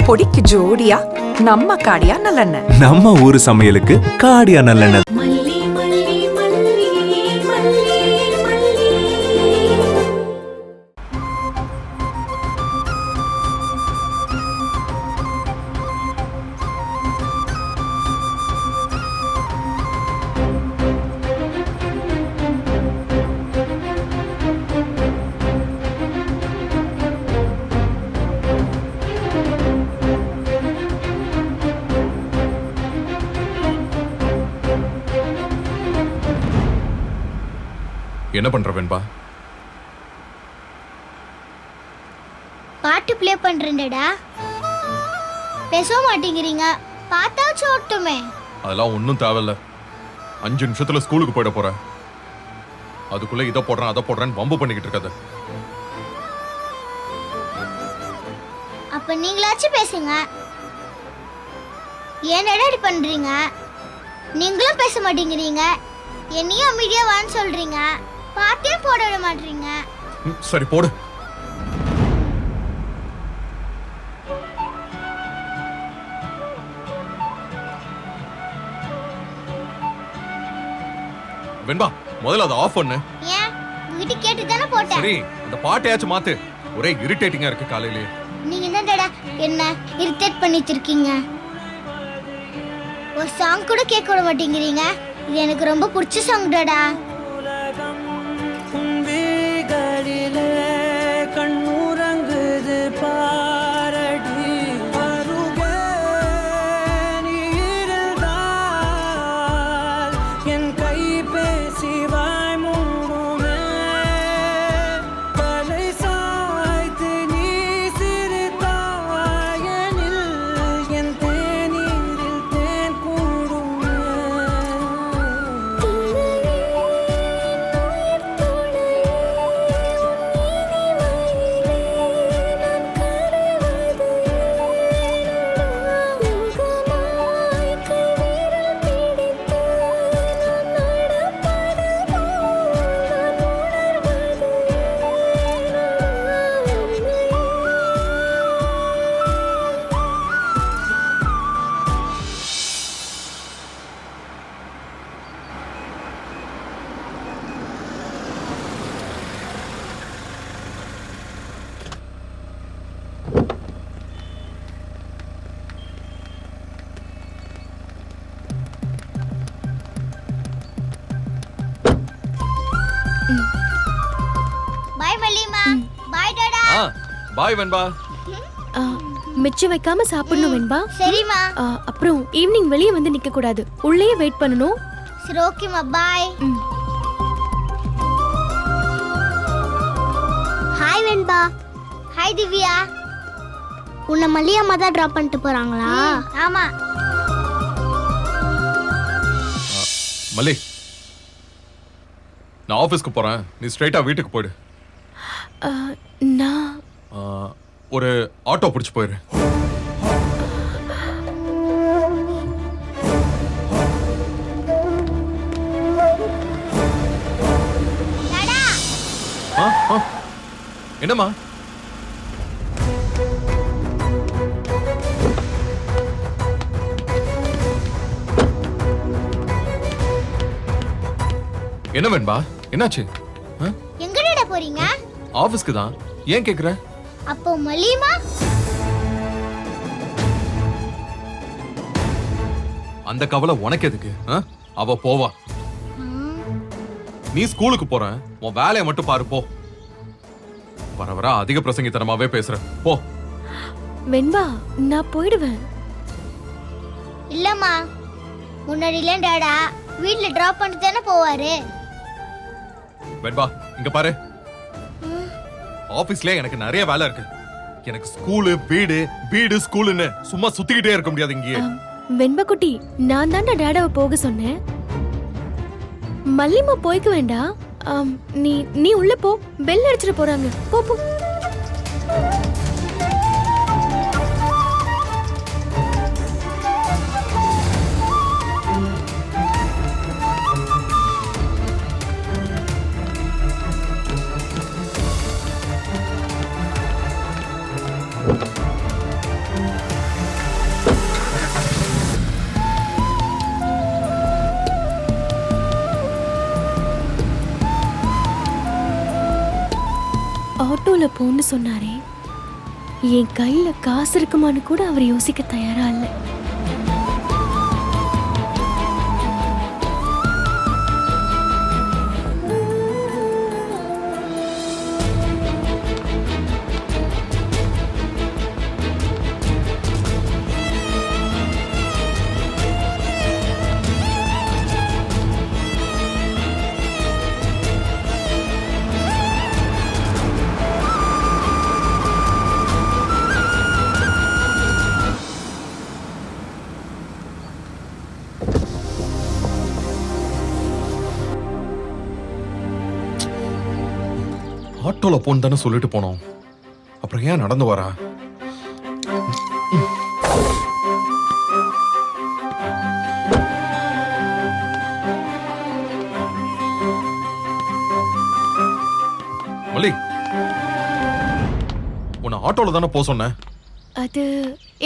பொடிக்கு ஜோடியா நம்ம காடியா நல்லெண்ணெய். நம்ம ஊரு சமையலுக்கு காடியா நல்லெண்ணெய். என்ன பண்ற வெண்பா? பாட்டு ப்ளே பண்றேன்டா. பேச மாட்டேங்கிறீங்க. பார்த்தா சோட்டுமே. அதெல்லாம் ஒன்றும் தேவையில்ல. 5 நிமிஷத்துல ஸ்கூலுக்கு போயிட போறேன். அதுக்குள்ள இதை போடுறேன் அதை போடுறேன்னு வம்பு பண்ணிக்கிட்டு இருக்காது. அப்ப நீங்களாச்சும் பேசுங்க. ஏன்டா இப்படி பண்றீங்க? நீங்களும் பேச மாட்டேங்கிறீங்க. என்னையும் அமைதியா வான்னு சொல்றீங்க. பாட்டே போட விட மாட்டீங்க. சரி போடு. வெண்பா முதல்ல அதை ஆஃப் பண்ணு. ஏன் உங்ககிட்ட கேட்டு தானே போட்டேன். சரி அந்த பாட்டையாச்சும் மாத்து. ஒரே இரிட்டேட்டிங்கா இருக்கு காலையிலேயே. நீங்க என்னடா என்ன இரிட்டேட் பண்ணிட்டு இருக்கீங்க? ஒரு சாங் கூட கேட்க விட மாட்டேங்கிறீங்க. இது எனக்கு ரொம்ப பிடிச்ச சாங் டடா. பாய் வள்ளிமா. பாய் டடா. பாய் வெண்பா. மிச்சம் வைக்காம சாப்பிடணும் வெண்பா. சரிமா. அப்புறம் ஈவினிங் வெளியே வந்து நிக்க கூடாது. உள்ளேயே வெயிட் பண்ணணும். சரி ஓகேமா. பாய். ஹாய் வெண்பா. ஹாய் திவ்யா. உன்னை மல்லியம்மா தான் டிராப் பண்ணிட்டு போறாங்களா? ஆமா. மல்லி நான் ஆபீஸ்க்கு போறேன். நீ ஸ்ட்ரைட்டா வீட்டுக்கு போயிடு. நான் ஒரு ஆட்டோ பிடிச்சு போயிரு. என்னம்மா? என்ன வெண்பா என்னாச்சு? எங்கடா போறீங்க? ஆபீஸ்க்கு தான். ஏன் கேக்குற? அப்போ மல்லியம்மா அந்த கவலை உனக்கு எதுக்கு? அவ போவா. நீ ஸ்கூலுக்கு போற. உன் வேலையை மட்டும் பாரு போ. வர வர அதிக பிரசங்கித்தனமாவே பேசுற. போ. வெண்பா நான் போயிடுவேன். இல்லம்மா முன்னாடில டாடா வீட்ல டிராப் பண்ணிட்டு தானே போவாரு. வெண்பா இங்க பாரு. ஆபீஸ்ல எனக்கு நிறைய வேலை இருக்கு. எனக்கு ஸ்கூலு வீடு வீடு ஸ்கூலுன்னு சும்மா சுத்திக்கிட்டே இருக்க முடியாது இங்கேயே. வெண்பா குட்டி நான் தான்டா டேடாவை போக சொன்னேன். மல்லிமா போய்க்க வேண்டாம். நீ நீ உள்ள போ. பெல் அடிச்சிட்டு போறாங்க. போ போ. ஆட்டோல போன்னு சொன்னாரே, என் கையில காசு இருக்குமான்னு கூட அவர் யோசிக்க தயாரா இல்லை. ஆட்டோல போன்னு தானே சொல்லிட்டு போனோம், அப்புறம் ஏன் நடந்து வரா? மல்லி, உன்னை ஆட்டோல தானே போக சொன்னேன். அது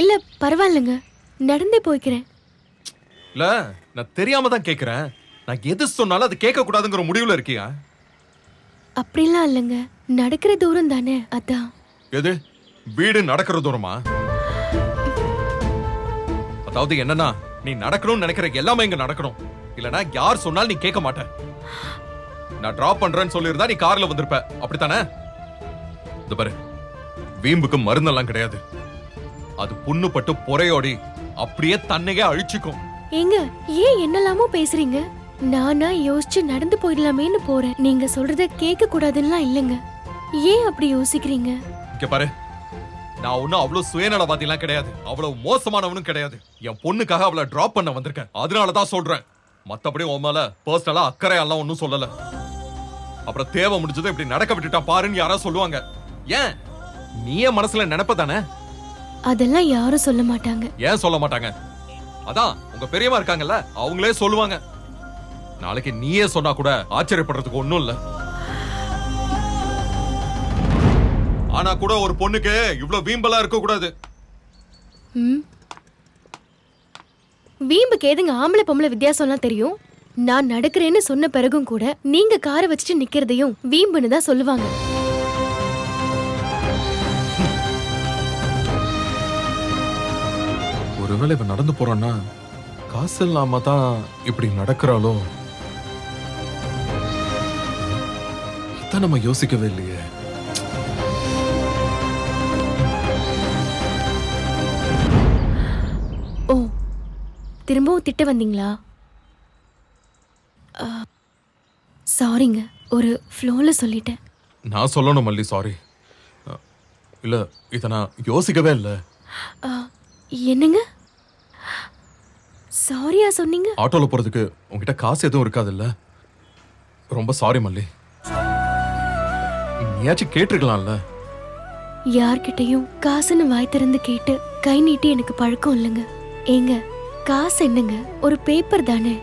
இல்ல, பரவாயில்லைங்க, நடந்தே போய்க்கிறேன். இல்ல, நான் தெரியாம தான் கேக்குறேன். நான் எது சொன்னாலும் அது கேட்க கூடாதுங்கிற முடிவுல இருக்கியா? அப்படிலாம் இல்லைங்க, நடக்கிற தூரம் தானே, அதான். எது வீடு நடக்கிற தூரமா? அதாவது என்னன்னா, நீ நடக்கணும்னு நினைக்கிற எல்லாமே இங்க நடக்கணும். இல்லனா யார் சொன்னாலும் நீ கேட்க மாட்ட. நான் டிராப் பண்றேன்னு சொல்லியிருந்தா நீ கார்ல வந்திருப்ப, அப்படித்தானே? இது பாரு, வீம்புக்கு மருந்தெல்லாம் கிடையாது. அது புண்ணுப்பட்டு பொறையோடி அப்படியே தன்னையே அழிச்சுக்கும். ஏங்க, ஏன் என்னெல்லாமோ பேசுறீங்க? நானா யோசிச்சு நடந்து போயிடலாமேன்னு போறேன். நீங்க சொல்றத கேட்க கூடாதுன்னா இல்லைங்க. ஏன் அப்படி யோசிக்கிறீங்க? இங்க பாரு, நான் ஒன்னும் அவ்வளவு சுயநலவாதிலாம் கிடையாது, அவ்வளவு மோசமானவனும் கிடையாது. என் பொண்ணுக்காக அவளை டிராப் பண்ண வந்திருக்கேன், அதனாலதான் சொல்றேன். மத்தபடி உன் மேல பர்சனலா அக்கறையெல்லாம் ஒன்னும் சொல்லல. அப்புறம் தேவை முடிஞ்சது இப்படி நடக்க விட்டுட்டா பாருன்னு யாராவது சொல்லுவாங்க. ஏன் நீயே மனசுல நினைப்பதானே? அதெல்லாம் யாரும் சொல்ல மாட்டாங்க. ஏன் சொல்ல மாட்டாங்க? அதான் உங்க பெரியம்மா இருக்காங்கல்ல, அவங்களே சொல்லுவாங்க. நாளைக்கு நீயே சொன்னா கூட ஆச்சரியப்படுறதுக்கு ஒண்ணும் இல்ல. ஆனா கூட ஒரு பொண்ணுக்கு இவ்வளவு வீம்பலா இருக்க கூடாது. வீம்புக்கு ஏதுங்க ஆம்பளை பொம்பளை வித்தியாசம்லாம் தெரியும். நான் நடக்கிறேன்னு சொன்ன பிறகும் கூட நீங்க காரை வச்சுட்டு நிக்கிறதையும் வீம்புன்னு தான் சொல்லுவாங்க. ஒருவேளை இப்ப நடந்து போறான்னா காசு இல்லாம தான் இப்படி நடக்கிறாளோ? இதான் நம்ம யோசிக்கவே இல்லையே. ஓ, திரும்பவும் திட்ட வந்தீங்களா? சாரிங்க, ஒரு ஃப்ளோல சொல்லிட்டேன். நான் சொல்லணும் மல்லி, சாரி. இல்ல, இத நான் யோசிக்கவே இல்ல. என்னங்க சாரியா சொன்னீங்க? ஆட்டோல போறதுக்கு உங்ககிட்ட காசு எதுவும் இருக்காதுல்ல? ரொம்ப சாரி மல்லி. நீயாச்சும் கேட்டிருக்கலாம்ல. யார்கிட்டயும் காசுன்னு வாய் திறந்து கேட்டு கை நீட்டி எனக்கு பழக்கம் இல்லைங்க. ஏங்க, காசு என்னங்க, ஒரு பேப்பர் தானே.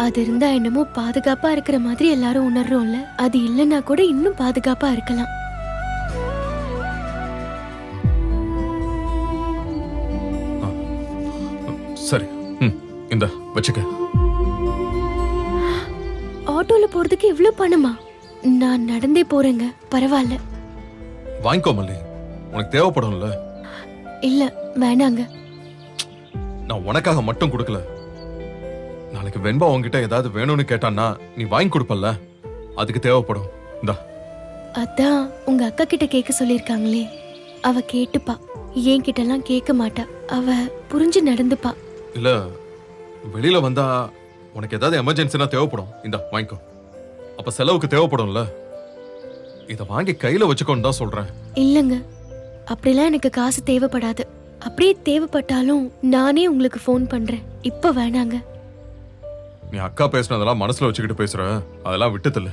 அது இருந்தா என்னமோ பாதுகாப்பா இருக்கிற மாதிரி எல்லாரும் உணர்றோம்ல. அது இல்லைன்னா கூட இன்னும் பாதுகாப்பா இருக்கலாம். சரி, இந்த வச்சுக்க. ஆட்டோல போறதுக்கு இவ்ளோ பணமா? நான் நடந்தே போறேங்க, பரவாயில்ல. வாங்கிக்கோ மல்லி, உனக்கு தேவைப்படும்ல. இல்ல, வேணாங்க. நான் உனக்காக மட்டும் கொடுக்கல. நாளைக்கு வெண்பா உன்கிட்ட ஏதாவது வேணும்னு கேட்டான்னா நீ வாங்கி கொடுப்பல்ல, அதுக்கு தேவைப்படும். இந்தா. அதான் உங்க அக்கா கிட்ட கேட்க சொல்லிருக்காங்களே, அவ கேட்டுப்பா. என் கிட்ட எல்லாம் கேட்க மாட்டா, அவ புரிஞ்சு நடந்துப்பா. இல்ல, வெளியில வந்தா உனக்கு ஏதாவது எமர்ஜென்சினா தேவைப்படும். இந்தா வாங்கிக்கோ. அப்ப செலவுக்கு தேவைப்படும்ல, இத வாங்கி கையில வச்சுக்கோன்னு தான் சொல்றேன். இல்லங்க, அப்படிலாம் எனக்கு காசு தேவைப்படாது. அப்படியே தேவைப்பட்டாலும் நானே உங்களுக்கு ஃபோன் பண்றேன். இப்ப வேணாங்க. நீ அக்கா பேசுனதெல்லாம் மனசுல வச்சுக்கிட்டு பேசுற, அதெல்லாம் விட்டதில்ல.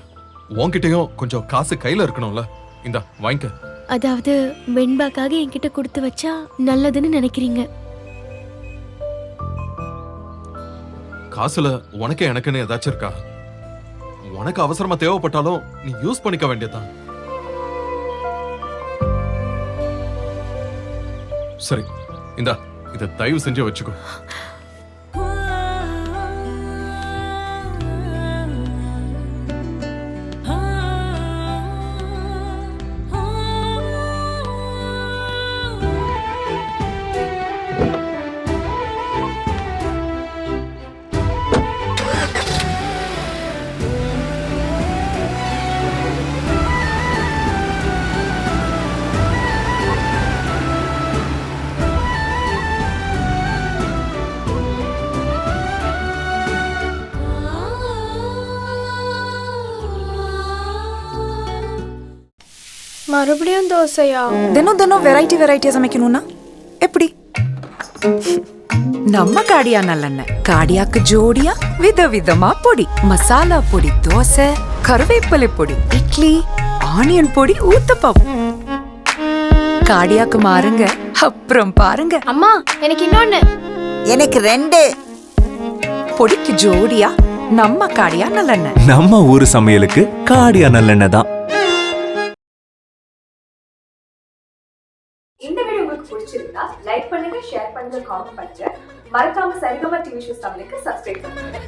உன்கிட்டயும் கொஞ்சம் காசு கையில இருக்கணும்ல. இந்தா வாங்கிக்க. அதாவது வெண்பாக்காக என்கிட்ட கொடுத்து வச்சா நல்லதுன்னு நினைக்கிறீங்க? காசுல உனக்கு எனக்குன்னு ஏதாச்சும் இருக்கா? உனக்கு அவசரமா தேவைப்பட்டாலும் நீ யூஸ் பண்ணிக்க வேண்டியதுதான். சரி, இந்தா, இத தயவு செஞ்சு வச்சுக்கோ. மறுபடியும் தோசையா? தினம் தினம் வெரைட்டியா சமைக்கணும்னா எப்படி? நம்ம காடியா நல்லெண்ணெய். காடியாக்கு ஜோடியா விதவிதமா பொடி. மசாலா பொடி, தோசை, கருவேப்பிலை பொடி, இட்லி, ஆனியன் பொடி, ஊத்தப்பம். காடியாக்கு மாறுங்க, அப்புறம் பாருங்க. அம்மா எனக்கு இன்னொன்னு. எனக்கு 2. பொடிக்கு ஜோடியா நம்ம காடியா நல்லெண்ணெய். நம்ம ஊரு சமையலுக்கு காடியா நல்லெண்ணெய் தான். இந்த வீடியோ உங்களுக்கு பிடிச்சிருந்தா லைக் பண்ணுங்க, ஷேர் பண்ணுங்க, காமெண்ட் பண்ணுங்க. மறக்காம சரிகமா டிவி ஷோஸ் தமிழுக்கு சப்ஸ்கிரைப் பண்ணுங்க.